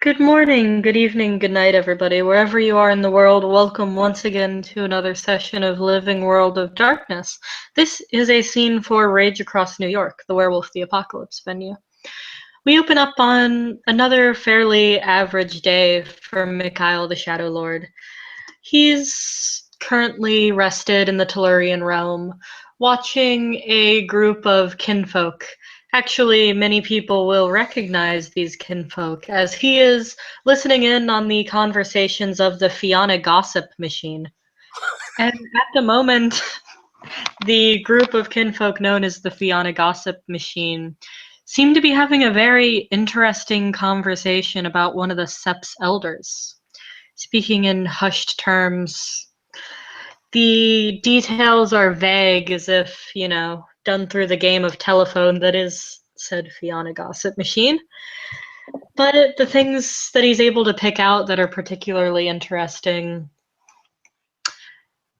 Good morning, good evening, good night, everybody. Wherever you are in the world, welcome once again to another session of Living World of Darkness. This is a scene for Rage Across New York, the Werewolf the Apocalypse venue. We open up on another fairly average day for Mikhail the Shadow Lord. He's currently rested in the Tellurian realm, watching a group of kinfolk. Actually, many people will recognize these kinfolk as he is listening in on the conversations of the Fianna gossip machine. And at the moment, the group of kinfolk known as the Fianna gossip machine seem to be having a very interesting conversation about one of the Sep's elders. Speaking in hushed terms, the details are vague, as if, done through the game of telephone that is said Fianna gossip machine. But the things that he's able to pick out that are particularly interesting,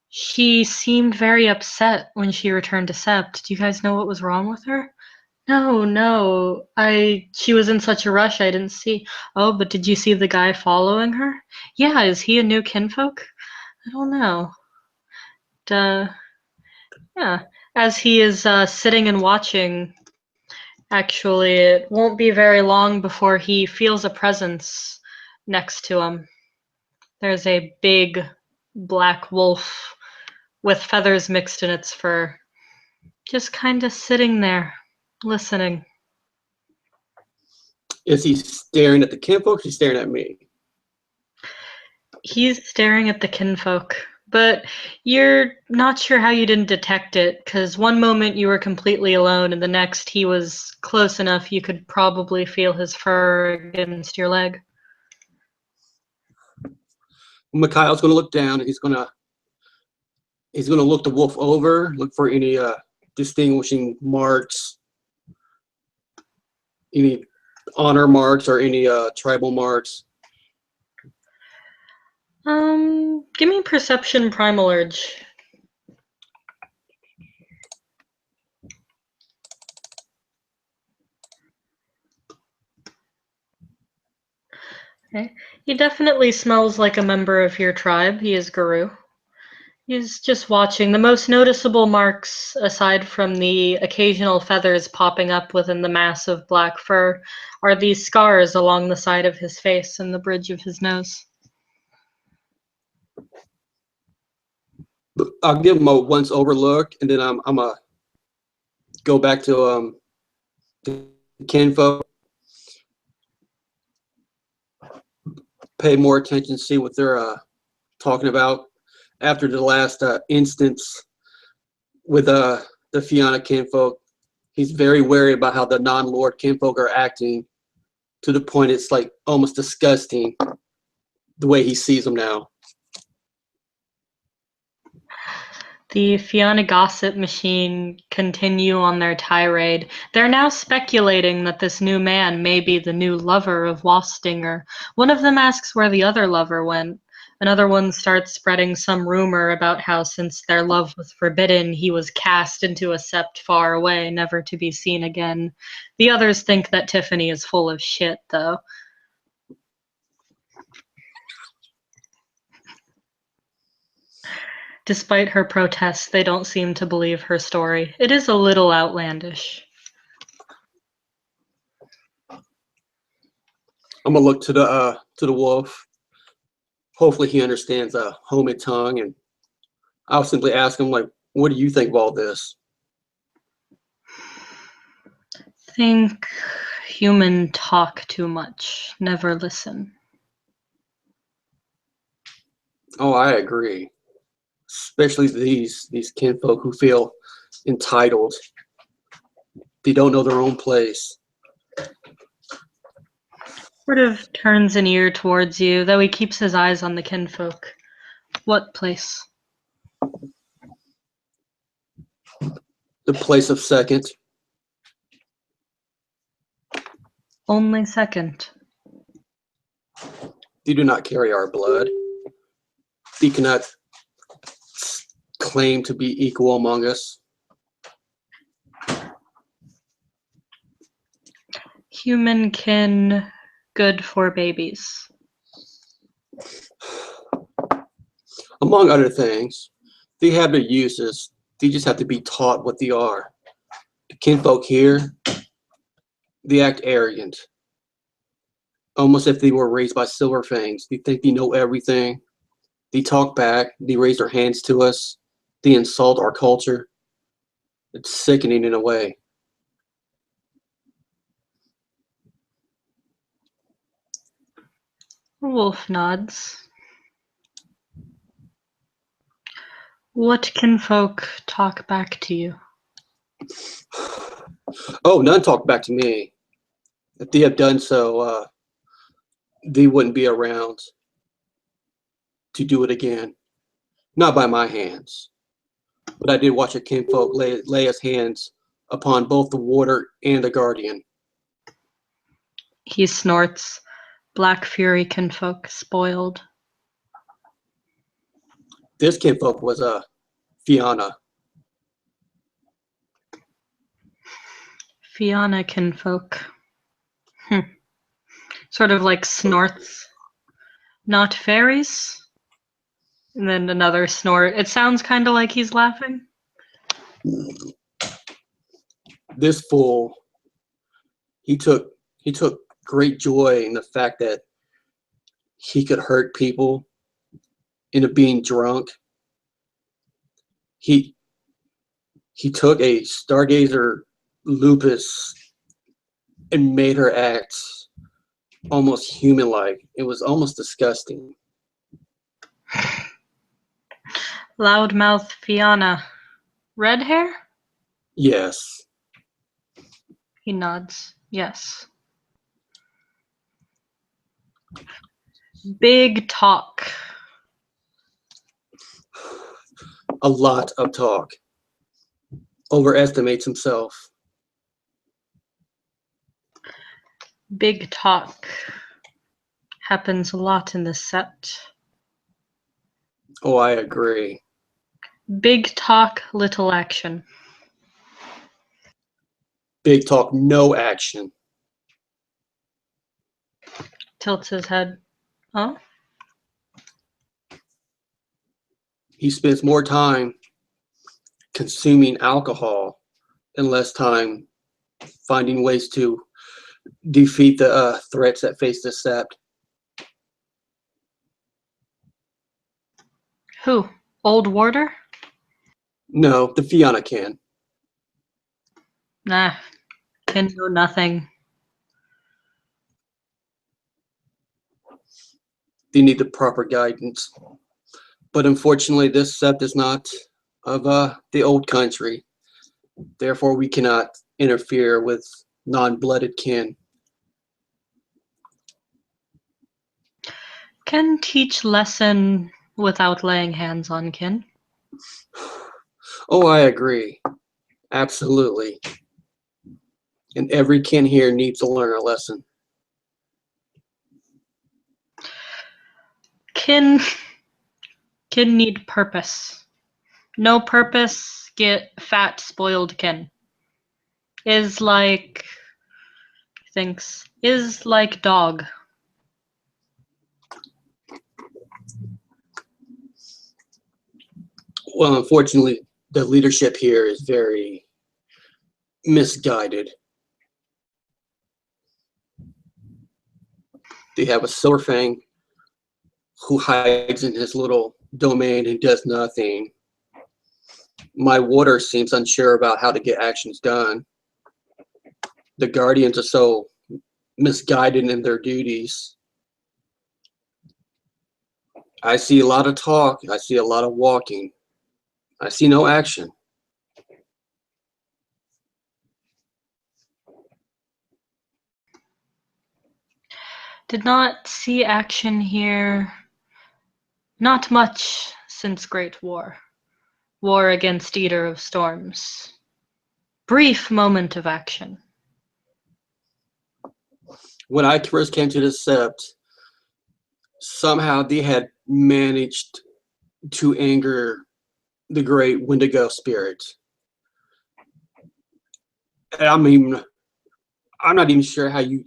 she seemed very upset when she returned to Sept. Do you guys know what was wrong with her? No, no. She was in such a rush I didn't see. Oh, but did you see the guy following her? Yeah, is he a new kinfolk? I don't know. Yeah, as he is sitting and watching, actually, it won't be very long before he feels a presence next to him. There's a big black wolf with feathers mixed in its fur, just kind of sitting there, listening. Is he staring at the kinfolk? He's staring at me. He's staring at the kinfolk, but you're not sure how you didn't detect it, because one moment you were completely alone, and the next he was close enough you could probably feel his fur against your leg. Mikhail's going to look down, and he's going to look the wolf over, look for any distinguishing marks, any honor marks, or any tribal marks. Give me perception primal urge. Okay. He definitely smells like a member of your tribe. He is Guru. He's just watching. The most noticeable marks, aside from the occasional feathers popping up within the mass of black fur, are these scars along the side of his face and the bridge of his nose. I'll give him a once over look, and then I'm gonna go back to the kinfolk, pay more attention, see what they're talking about after the last instance with the Fianna kinfolk. He's very wary about how the non-lord kinfolk are acting, to the point it's like almost disgusting the way he sees them now. The Fianna gossip machine continue on their tirade. They're now speculating that this new man may be the new lover of Wastinger. One of them asks where the other lover went. Another one starts spreading some rumor about how, since their love was forbidden, he was cast into a sept far away, never to be seen again. The others think that Tiffany is full of shit, though. Despite her protests, they don't seem to believe her story. It is a little outlandish. I'm gonna look to the wolf. Hopefully he understands Home tongue, and I'll simply ask him, like, what do you think of all this? Think human talk too much, never listen. Oh, I agree. Especially these kinfolk who feel entitled. They don't know their own place. Sort of turns an ear towards you, though he keeps his eyes on the kinfolk. What place? The place of second. Only second. They do not carry our blood. They cannot claim to be equal among us. Human kin good for babies? Among other things, they have their uses. They just have to be taught what they are. The kinfolk here, they act arrogant, almost if they were raised by silver fangs. They think they know everything. They talk back. They raise their hands to us. They insult our culture. It's sickening in a way. Wolf nods. What kinfolk talk back to you? Oh, none talk back to me. If they have done so, they wouldn't be around to do it again. Not by my hands. But I did watch a kinfolk lay his hands upon both the warder and the guardian. He snorts. Black Fury kinfolk spoiled. This kinfolk was Fianna. Fianna kinfolk. Sort of like snorts. Not fairies? And then another snort. It sounds kind of like he's laughing. This fool, he took great joy in the fact that he could hurt people into being drunk. He took a stargazer lupus and made her act almost human-like. It was almost disgusting. Loudmouth Fianna. Red hair? Yes. He nods. Yes. Big talk. A lot of talk. Overestimates himself. Big talk. Happens a lot in this set. Oh, I agree. Big talk, little action. Big talk, no action. Tilts his head. Oh? He spends more time consuming alcohol and less time finding ways to defeat the threats that face the Sept. Who? Old Warder? No, the Fianna can. Nah. Can do nothing. They need the proper guidance. But unfortunately, this Sept is not of the old country. Therefore, we cannot interfere with non-blooded kin. Can teach lesson without laying hands on kin. Oh, I agree. Absolutely. And every kin here needs to learn a lesson. Kin need purpose. No purpose, get fat, spoiled kin. Is like dog. Well, unfortunately, the leadership here is very misguided. They have a Silverfang who hides in his little domain and does nothing. My warder seems unsure about how to get actions done. The guardians are so misguided in their duties. I see a lot of talk. I see a lot of walking. I see no action. Did not see action here. Not much since Great War. War against Eater of Storms. Brief moment of action. When I first came to the Sept, somehow they had managed to anger the great Wendigo spirit. I mean, I'm not even sure how you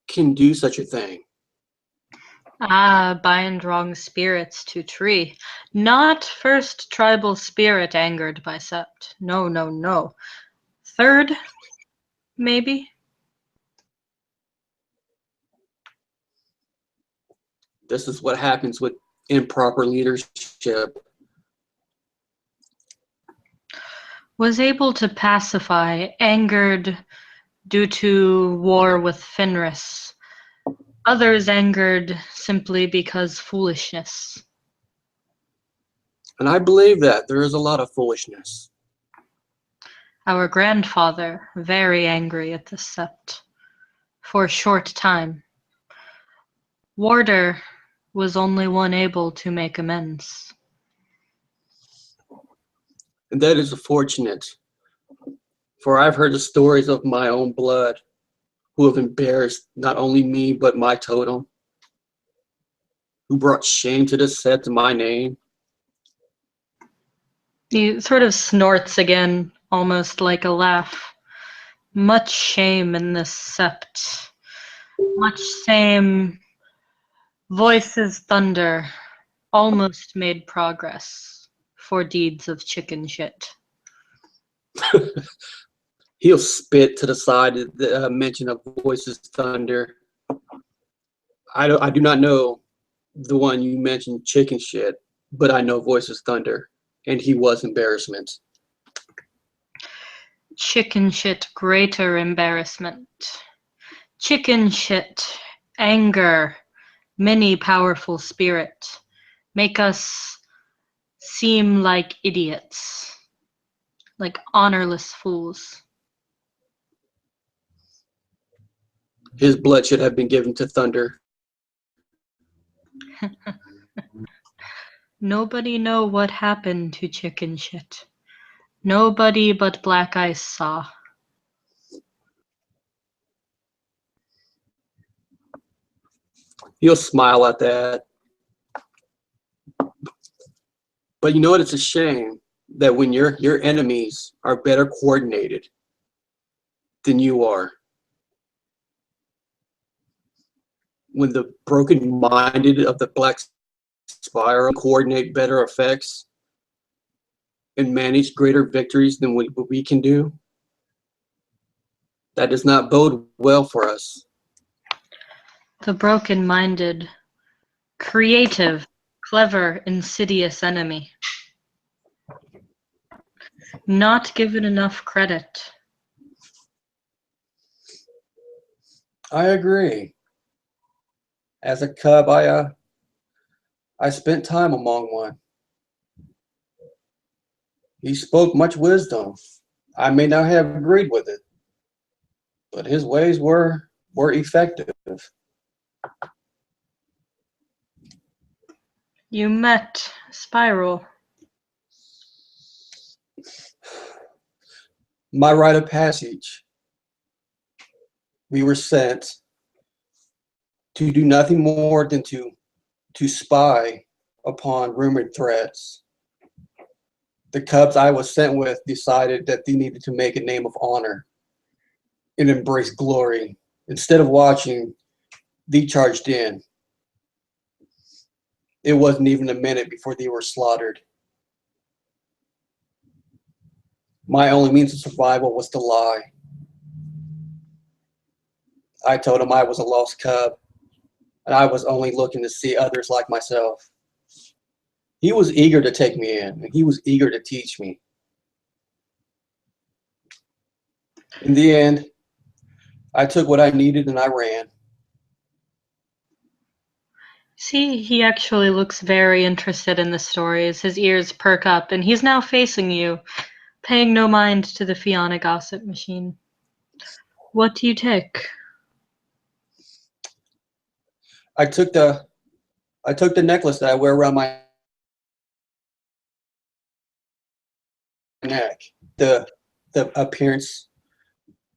can do such a thing? Ah, bind wrong spirits to tree. Not first tribal spirit angered by sept. No, no, no. Third, maybe? This is what happens with improper leadership. Was able to pacify, angered due to war with Fenris. Others angered simply because foolishness. And I believe that there is a lot of foolishness. Our grandfather, very angry at the sept. For a short time. Warder was only one able to make amends. And that is fortunate, for I've heard the stories of my own blood who have embarrassed not only me but my totem, who brought shame to the sept in my name. He sort of snorts again, almost like a laugh. Much shame in this sept. Much same. Voices thunder. Almost made progress for deeds of chicken shit. He'll spit to the side at the mention of Voices Thunder. I do not know the one you mentioned, chicken shit, but I know Voices Thunder, and he was embarrassment. Chicken shit, greater embarrassment. Chicken shit, anger, many powerful spirit, make us seem like idiots, like honorless fools. His blood should have been given to Thunder. Nobody know what happened to chicken shit. Nobody but Black Ice saw. He'll smile at that. But you know what? It's a shame that when your enemies are better coordinated than you are, when the broken-minded of the Black Spiral coordinate better effects and manage greater victories than what we can do, that does not bode well for us. The broken-minded, creative, clever, insidious enemy. Not given enough credit. I agree. As a cub, I spent time among one. He spoke much wisdom. I may not have agreed with it, but his ways were effective. You met Spiral. My rite of passage. We were sent to do nothing more than to spy upon rumored threats. The cubs I was sent with decided that they needed to make a name of honor and embrace glory. Instead of watching, they charged in. It wasn't even a minute before they were slaughtered. My only means of survival was to lie. I told him I was a lost cub, and I was only looking to see others like myself. He was eager to take me in, and he was eager to teach me. In the end, I took what I needed and I ran. See, he actually looks very interested in the stories. His ears perk up, and he's now facing you, paying no mind to the Fianna gossip machine. What do you take? I took the necklace that I wear around my neck. The appearance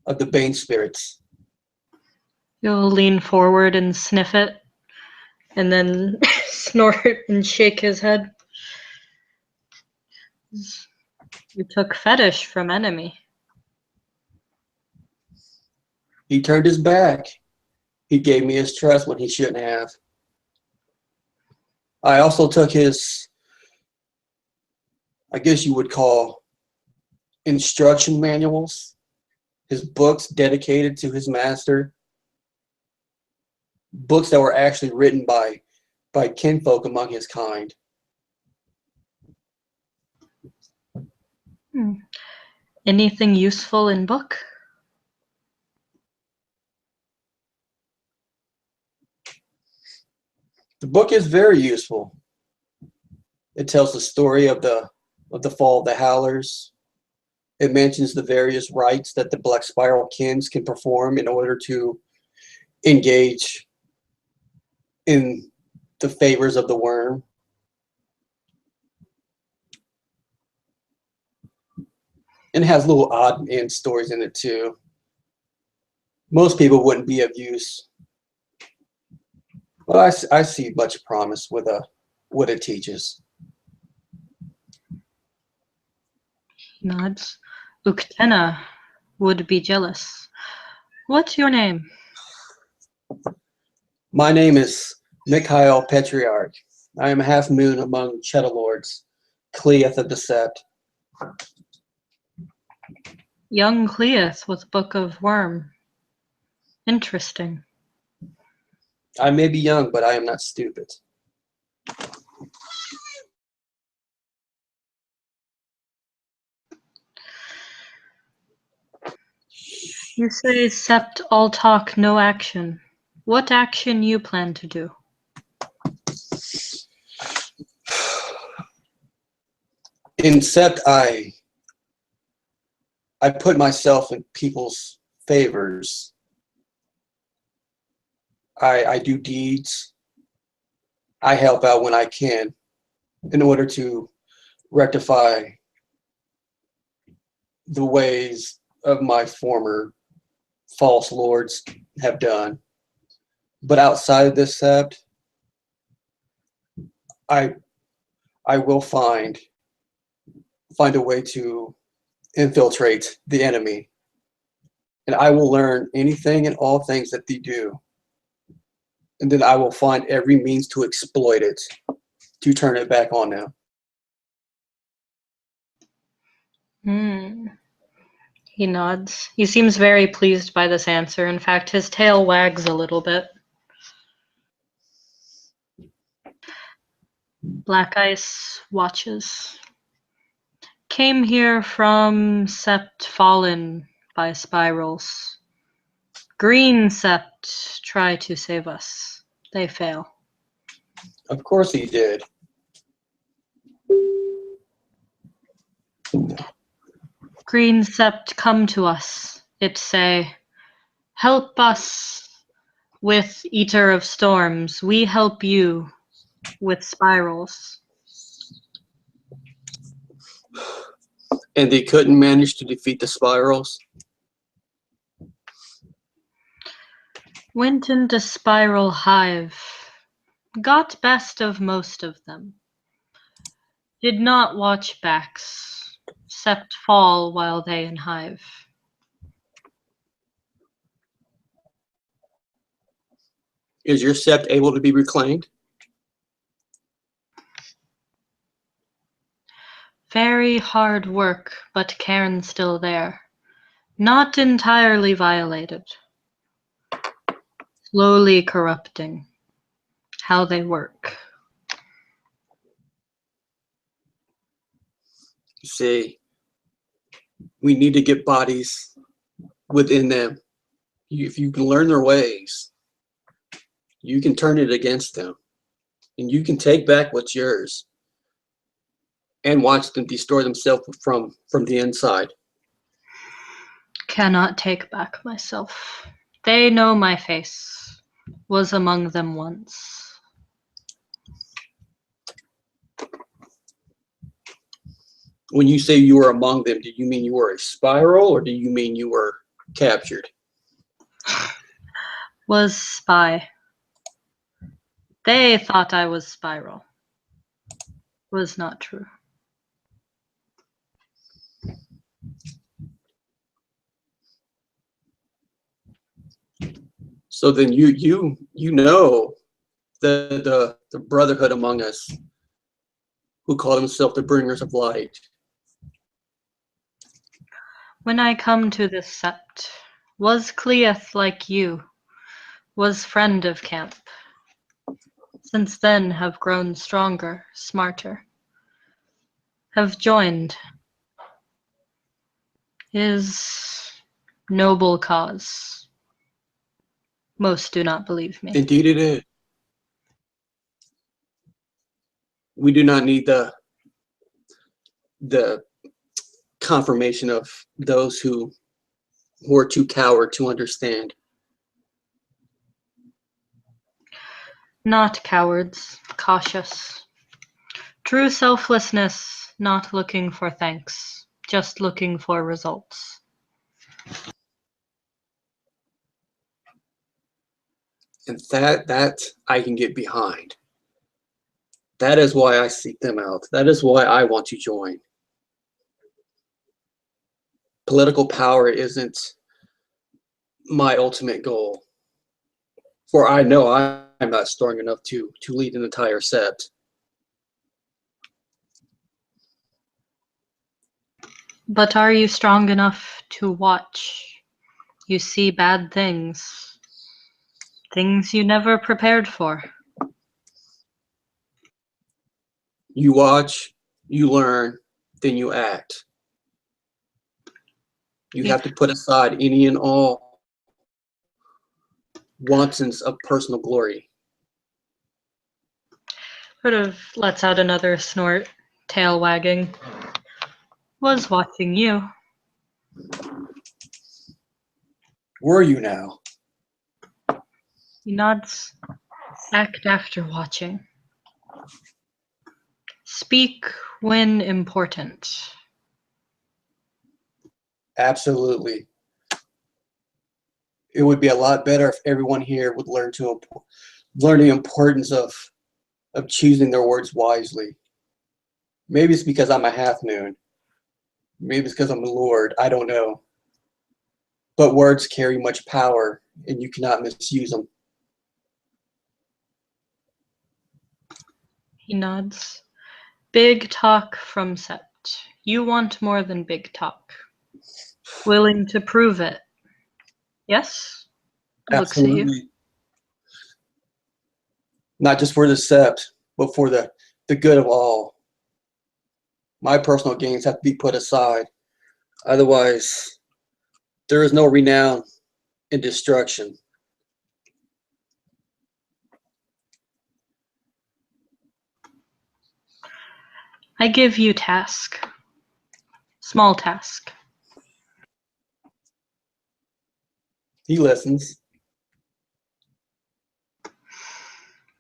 of the Bane spirits. You'll lean forward and sniff it, and then snort and shake his head. You took fetish from enemy. He turned his back. He gave me his trust when he shouldn't have. I also took his, I guess you would call, instruction manuals, his books dedicated to his master, books that were actually written by kinfolk among his kind. Anything useful in book? The book is very useful. It tells the story of the fall of the Howlers. It mentions the various rites that the Black Spiral kins can perform in order to engage in the favors of the worm. And it has little odd end stories in it too. Most people wouldn't be of use, but I see much promise with what it teaches. He nods. Uktena would be jealous. What's your name? My name is Mikhail Petriarch. I am a half moon among Cheddar Lords, Cleath of the Sept. Young Cleath with Book of Worm. Interesting. I may be young, but I am not stupid. You say Sept all talk, no action. What action you plan to do? In Sept, I put myself in people's favors. I do deeds. I help out when I can in order to rectify the ways of my former false lords have done. But outside of this Sept, I will find a way to infiltrate the enemy. And I will learn anything and all things that they do. And then I will find every means to exploit it, to turn it back on them. He nods. He seems very pleased by this answer. In fact, his tail wags a little bit. Black Ice watches. Came here from Sept fallen by spirals. Green Sept try to save us. They fail. Of course he did. Green Sept come to us. It say, help us with Eater of Storms. We help you with spirals. And they couldn't manage to defeat the spirals. Went into Spiral Hive. Got best of most of them. Did not watch backs. Sept fall while they in Hive. Is your Sept able to be reclaimed? Very hard work, but Cairn's still there. Not entirely violated. Slowly corrupting. How they work. See, we need to get bodies within them. If you can learn their ways, you can turn it against them. And you can take back what's yours and watch them destroy themselves from the inside. Cannot take back myself. They know my face. Was among them once. When you say you were among them, do you mean you were a spiral or do you mean you were captured? Was spy. They thought I was spiral. Was not true. So then you know the brotherhood among us who call themselves the bringers of light. When I come to this sept, was Cleeth like you, was friend of camp. Since then have grown stronger, smarter, have joined his noble cause. Most do not believe me. Indeed it is. We do not need the confirmation of those who are too coward to understand. Not cowards, cautious. True selflessness, not looking for thanks, just looking for results. And that I can get behind. That is why I seek them out. That is why I want to join. Political power isn't my ultimate goal. For I know I'm not strong enough to lead an entire sept. But are you strong enough to watch? You see bad things, things you never prepared for. You watch, you learn, then you act. You have to put aside any and all wantons of personal glory. Sort of lets out another snort, tail wagging. Was watching you. Were you now? He nods. Act after watching. Speak when important. Absolutely. It would be a lot better if everyone here would learn the importance of choosing their words wisely. Maybe it's because I'm a half moon. Maybe it's because I'm a lord. I don't know. But words carry much power, and you cannot misuse them. He nods. Big talk from Sept. You want more than big talk. Willing to prove it. Yes? Looks at you. Absolutely. Not just for the sept, but for the good of all. My personal gains have to be put aside. Otherwise, there is no renown in destruction. I give you task. Small task. He listens.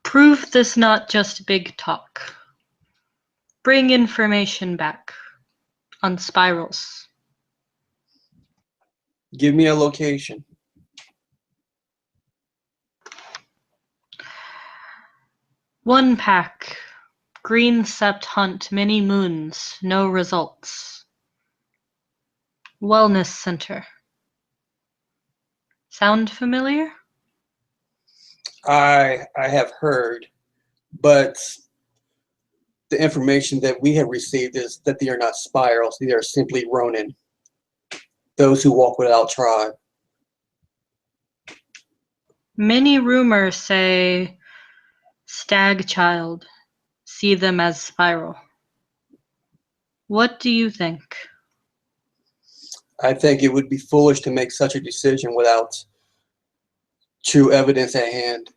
Prove this not just big talk. Bring information back on spirals. Give me a location. One pack. Green sept hunt many moons, no results. Wellness center. Sound familiar? I have heard, but the information that we have received is that they are not spirals. They are simply Ronin, those who walk without tribe. Many rumors say stag child, see them as spiral. What do you think? I think it would be foolish to make such a decision without true evidence at hand.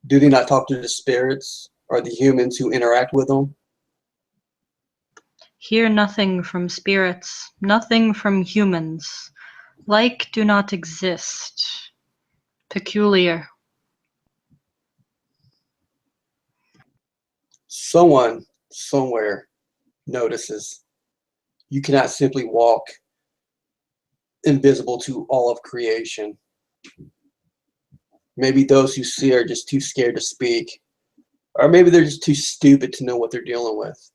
Do they not talk to the spirits or the humans who interact with them? Hear nothing from spirits, nothing from humans. Like do not exist. Peculiar. Someone somewhere notices. You cannot simply walk invisible to all of creation. Maybe those who see are just too scared to speak, or maybe they're just too stupid to know what they're dealing with.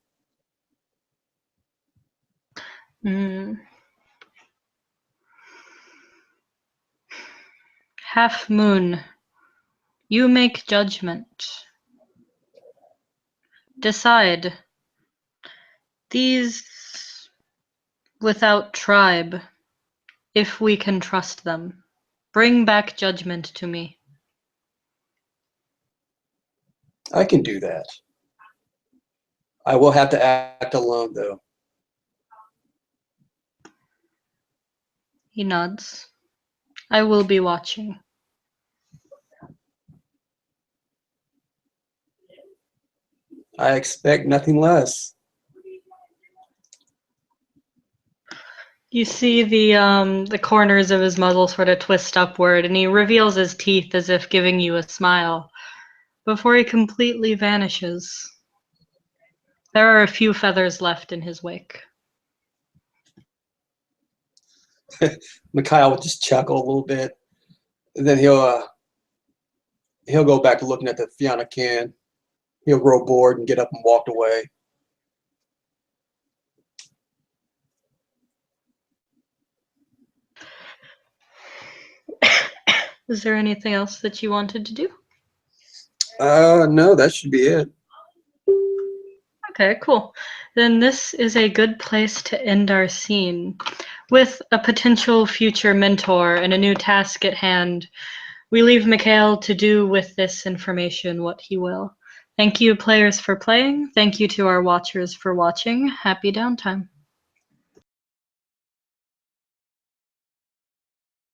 Half moon, You make judgment. Decide. These without tribe, if we can trust them. Bring back judgment to me. I can do that. I will have to act alone, though. He nods. I will be watching. I expect nothing less. You see the corners of his muzzle sort of twist upward, and he reveals his teeth as if giving you a smile, before he completely vanishes. There are a few feathers left in his wake. Mikhail will just chuckle a little bit, and then he'll go back to looking at the Fianna can. He'll grow bored and get up and walk away. Is there anything else that you wanted to do? No, that should be it. Okay, cool. Then this is a good place to end our scene. With a potential future mentor and a new task at hand, we leave Mikhail to do with this information what he will. Thank you, players, for playing. Thank you to our watchers for watching. Happy downtime.